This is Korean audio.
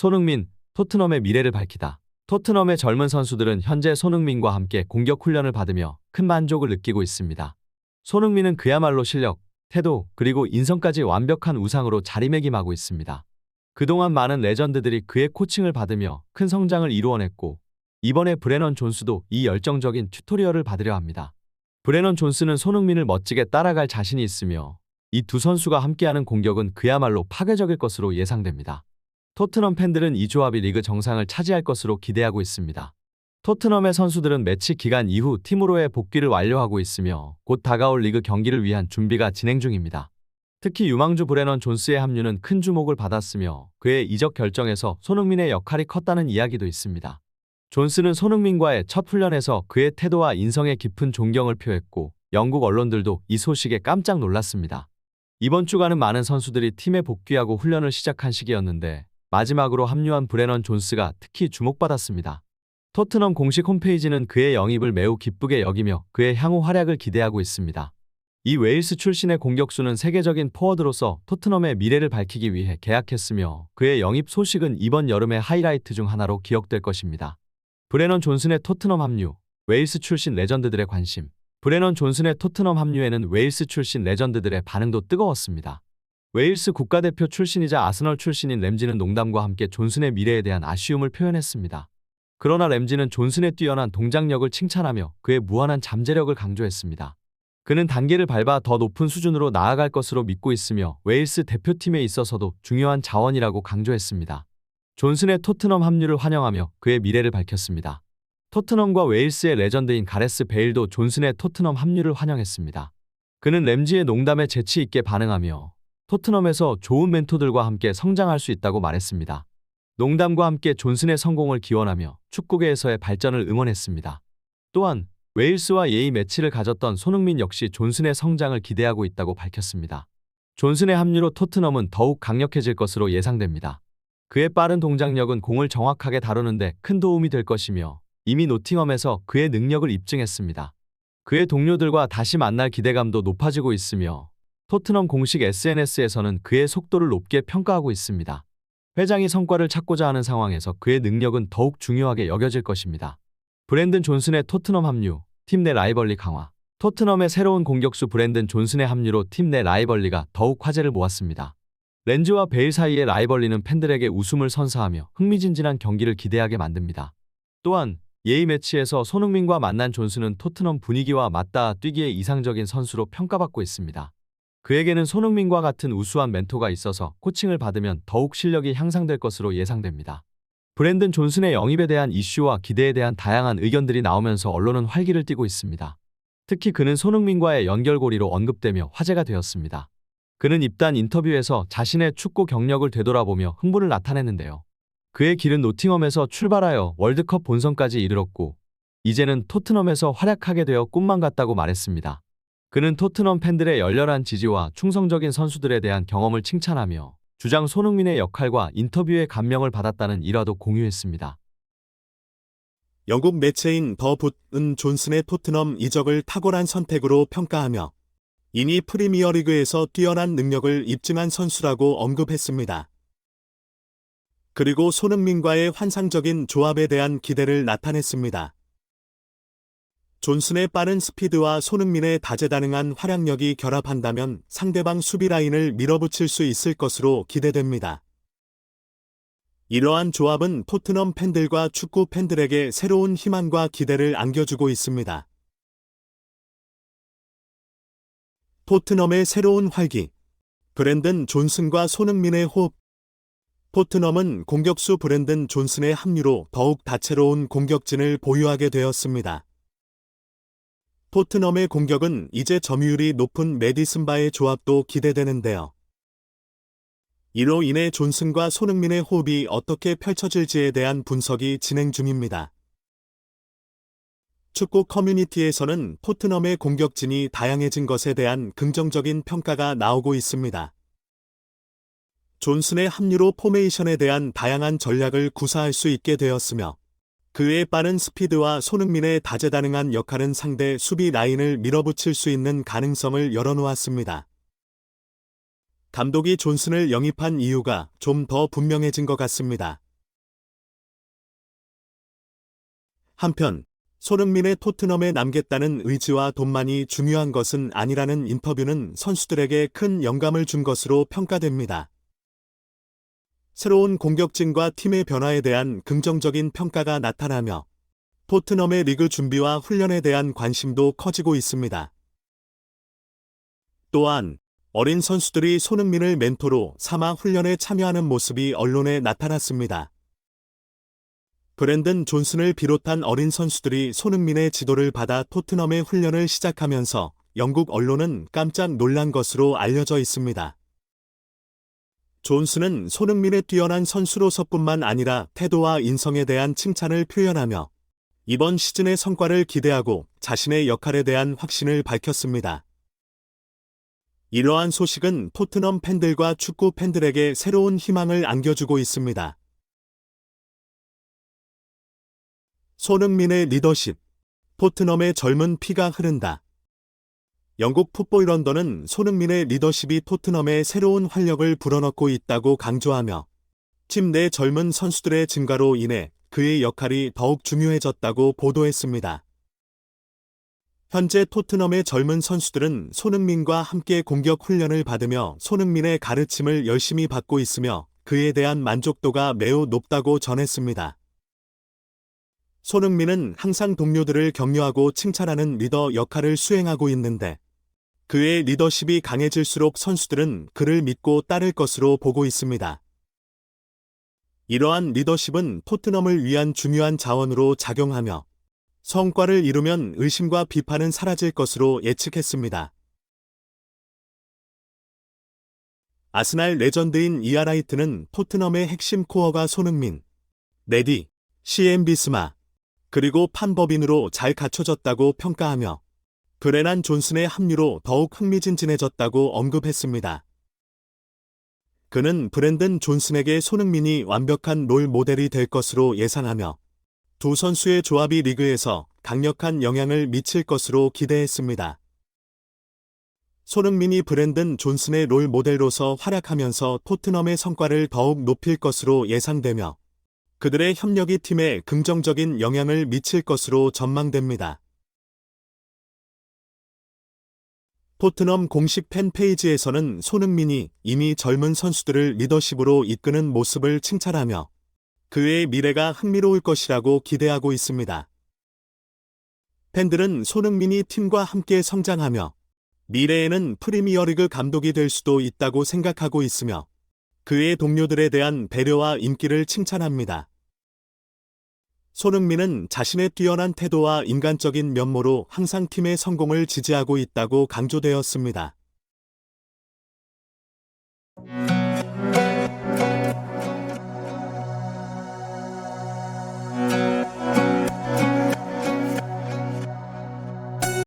손흥민, 토트넘의 미래를 밝히다. 토트넘의 젊은 선수들은 현재 손흥민과 함께 공격 훈련을 받으며 큰 만족을 느끼고 있습니다. 손흥민은 그야말로 실력, 태도, 그리고 인성까지 완벽한 우상으로 자리매김하고 있습니다. 그동안 많은 레전드들이 그의 코칭을 받으며 큰 성장을 이루어냈고, 이번에 브레넌 존스도 이 열정적인 튜토리얼을 받으려 합니다. 브레넌 존스는 손흥민을 멋지게 따라갈 자신이 있으며, 이 두 선수가 함께하는 공격은 그야말로 파괴적일 것으로 예상됩니다. 토트넘 팬들은 이 조합이 리그 정상을 차지할 것으로 기대하고 있습니다. 토트넘의 선수들은 매치 기간 이후 팀으로의 복귀를 완료하고 있으며 곧 다가올 리그 경기를 위한 준비가 진행 중입니다. 특히 유망주 브레넌 존스의 합류는 큰 주목을 받았으며 그의 이적 결정에서 손흥민의 역할이 컸다는 이야기도 있습니다. 존스는 손흥민과의 첫 훈련에서 그의 태도와 인성에 깊은 존경을 표했고 영국 언론들도 이 소식에 깜짝 놀랐습니다. 이번 주간은 많은 선수들이 팀에 복귀하고 훈련을 시작한 시기였는데 마지막으로 합류한 브레넌 존스가 특히 주목받았습니다. 토트넘 공식 홈페이지는 그의 영입을 매우 기쁘게 여기며 그의 향후 활약을 기대하고 있습니다. 이 웨일스 출신의 공격수는 세계적인 포워드로서 토트넘의 미래를 밝히기 위해 계약했으며 그의 영입 소식은 이번 여름의 하이라이트 중 하나로 기억될 것입니다. 브레넌 존슨의 토트넘 합류, 웨일스 출신 레전드들의 관심. 브레넌 존슨의 토트넘 합류에는 웨일스 출신 레전드들의 반응도 뜨거웠습니다. 웨일스 국가대표 출신이자 아스널 출신인 램지는 농담과 함께 존슨의 미래에 대한 아쉬움을 표현했습니다. 그러나 램지는 존슨의 뛰어난 동작력을 칭찬하며 그의 무한한 잠재력을 강조했습니다. 그는 단계를 밟아 더 높은 수준으로 나아갈 것으로 믿고 있으며 웨일스 대표팀에 있어서도 중요한 자원이라고 강조했습니다. 존슨의 토트넘 합류를 환영하며 그의 미래를 밝혔습니다. 토트넘과 웨일스의 레전드인 가레스 베일도 존슨의 토트넘 합류를 환영했습니다. 그는 램지의 농담에 재치 있게 반응하며 토트넘에서 좋은 멘토들과 함께 성장할 수 있다고 말했습니다. 농담과 함께 존슨의 성공을 기원하며 축구계에서의 발전을 응원했습니다. 또한 웨일스와 예의 매치를 가졌던 손흥민 역시 존슨의 성장을 기대하고 있다고 밝혔습니다. 존슨의 합류로 토트넘은 더욱 강력해질 것으로 예상됩니다. 그의 빠른 동작력은 공을 정확하게 다루는데 큰 도움이 될 것이며 이미 노팅엄에서 그의 능력을 입증했습니다. 그의 동료들과 다시 만날 기대감도 높아지고 있으며 토트넘 공식 SNS에서는 그의 속도를 높게 평가하고 있습니다. 회장이 성과를 찾고자 하는 상황에서 그의 능력은 더욱 중요하게 여겨질 것입니다. 브랜든 존슨의 토트넘 합류, 팀 내 라이벌리 강화. 토트넘의 새로운 공격수 브랜든 존슨의 합류로 팀 내 라이벌리가 더욱 화제를 모았습니다. 렌즈와 베일 사이의 라이벌리는 팬들에게 웃음을 선사하며 흥미진진한 경기를 기대하게 만듭니다. 또한 예의 매치에서 손흥민과 만난 존슨은 토트넘 분위기와 맞닿아 뛰기에 이상적인 선수로 평가받고 있습니다. 그에게는 손흥민과 같은 우수한 멘토가 있어서 코칭을 받으면 더욱 실력이 향상될 것으로 예상됩니다. 브랜든 존슨의 영입에 대한 이슈와 기대에 대한 다양한 의견들이 나오면서 언론은 활기를 띠고 있습니다. 특히 그는 손흥민과의 연결고리로 언급되며 화제가 되었습니다. 그는 입단 인터뷰에서 자신의 축구 경력을 되돌아보며 흥분을 나타냈는데요. 그의 길은 노팅엄에서 출발하여 월드컵 본선까지 이르렀고 이제는 토트넘에서 활약하게 되어 꿈만 같다고 말했습니다. 그는 토트넘 팬들의 열렬한 지지와 충성적인 선수들에 대한 경험을 칭찬하며 주장 손흥민의 역할과 인터뷰에 감명을 받았다는 일화도 공유했습니다. 영국 매체인 더 붓은 존슨의 토트넘 이적을 탁월한 선택으로 평가하며 이미 프리미어리그에서 뛰어난 능력을 입증한 선수라고 언급했습니다. 그리고 손흥민과의 환상적인 조합에 대한 기대를 나타냈습니다. 존슨의 빠른 스피드와 손흥민의 다재다능한 활약력이 결합한다면 상대방 수비 라인을 밀어붙일 수 있을 것으로 기대됩니다. 이러한 조합은 토트넘 팬들과 축구 팬들에게 새로운 희망과 기대를 안겨주고 있습니다. 토트넘의 새로운 활기. 브랜든 존슨과 손흥민의 호흡. 토트넘은 공격수 브랜든 존슨의 합류로 더욱 다채로운 공격진을 보유하게 되었습니다. 토트넘의 공격은 이제 점유율이 높은 매디슨바의 조합도 기대되는데요. 이로 인해 존슨과 손흥민의 호흡이 어떻게 펼쳐질지에 대한 분석이 진행 중입니다. 축구 커뮤니티에서는 토트넘의 공격진이 다양해진 것에 대한 긍정적인 평가가 나오고 있습니다. 존슨의 합류로 포메이션에 대한 다양한 전략을 구사할 수 있게 되었으며 그의 빠른 스피드와 손흥민의 다재다능한 역할은 상대 수비 라인을 밀어붙일 수 있는 가능성을 열어놓았습니다. 감독이 존슨을 영입한 이유가 좀 더 분명해진 것 같습니다. 한편 손흥민의 토트넘에 남겠다는 의지와 돈만이 중요한 것은 아니라는 인터뷰는 선수들에게 큰 영감을 준 것으로 평가됩니다. 새로운 공격진과 팀의 변화에 대한 긍정적인 평가가 나타나며 토트넘의 리그 준비와 훈련에 대한 관심도 커지고 있습니다. 또한 어린 선수들이 손흥민을 멘토로 삼아 훈련에 참여하는 모습이 언론에 나타났습니다. 브랜든 존슨을 비롯한 어린 선수들이 손흥민의 지도를 받아 토트넘의 훈련을 시작하면서 영국 언론은 깜짝 놀란 것으로 알려져 있습니다. 존슨은 손흥민의 뛰어난 선수로서뿐만 아니라 태도와 인성에 대한 칭찬을 표현하며 이번 시즌의 성과를 기대하고 자신의 역할에 대한 확신을 밝혔습니다. 이러한 소식은 토트넘 팬들과 축구 팬들에게 새로운 희망을 안겨주고 있습니다. 손흥민의 리더십, 토트넘의 젊은 피가 흐른다. 영국 풋볼 런던은 손흥민의 리더십이 토트넘에 새로운 활력을 불어넣고 있다고 강조하며 팀 내 젊은 선수들의 증가로 인해 그의 역할이 더욱 중요해졌다고 보도했습니다. 현재 토트넘의 젊은 선수들은 손흥민과 함께 공격 훈련을 받으며 손흥민의 가르침을 열심히 받고 있으며 그에 대한 만족도가 매우 높다고 전했습니다. 손흥민은 항상 동료들을 격려하고 칭찬하는 리더 역할을 수행하고 있는데 그의 리더십이 강해질수록 선수들은 그를 믿고 따를 것으로 보고 있습니다. 이러한 리더십은 토트넘을 위한 중요한 자원으로 작용하며 성과를 이루면 의심과 비판은 사라질 것으로 예측했습니다. 아스날 레전드인 이안 라이트는 토트넘의 핵심 코어가 손흥민, 네디, CM 비스마, 그리고 판버빈으로 잘 갖춰졌다고 평가하며 브레난 존슨의 합류로 더욱 흥미진진해졌다고 언급했습니다. 그는 브랜든 존슨에게 손흥민이 완벽한 롤 모델이 될 것으로 예상하며 두 선수의 조합이 리그에서 강력한 영향을 미칠 것으로 기대했습니다. 손흥민이 브랜든 존슨의 롤 모델로서 활약하면서 토트넘의 성과를 더욱 높일 것으로 예상되며 그들의 협력이 팀에 긍정적인 영향을 미칠 것으로 전망됩니다. 토트넘 공식 팬페이지에서는 손흥민이 이미 젊은 선수들을 리더십으로 이끄는 모습을 칭찬하며 그의 미래가 흥미로울 것이라고 기대하고 있습니다. 팬들은 손흥민이 팀과 함께 성장하며 미래에는 프리미어리그 감독이 될 수도 있다고 생각하고 있으며 그의 동료들에 대한 배려와 인기를 칭찬합니다. 손흥민은 자신의 뛰어난 태도와 인간적인 면모로 항상 팀의 성공을 지지하고 있다고 강조되었습니다.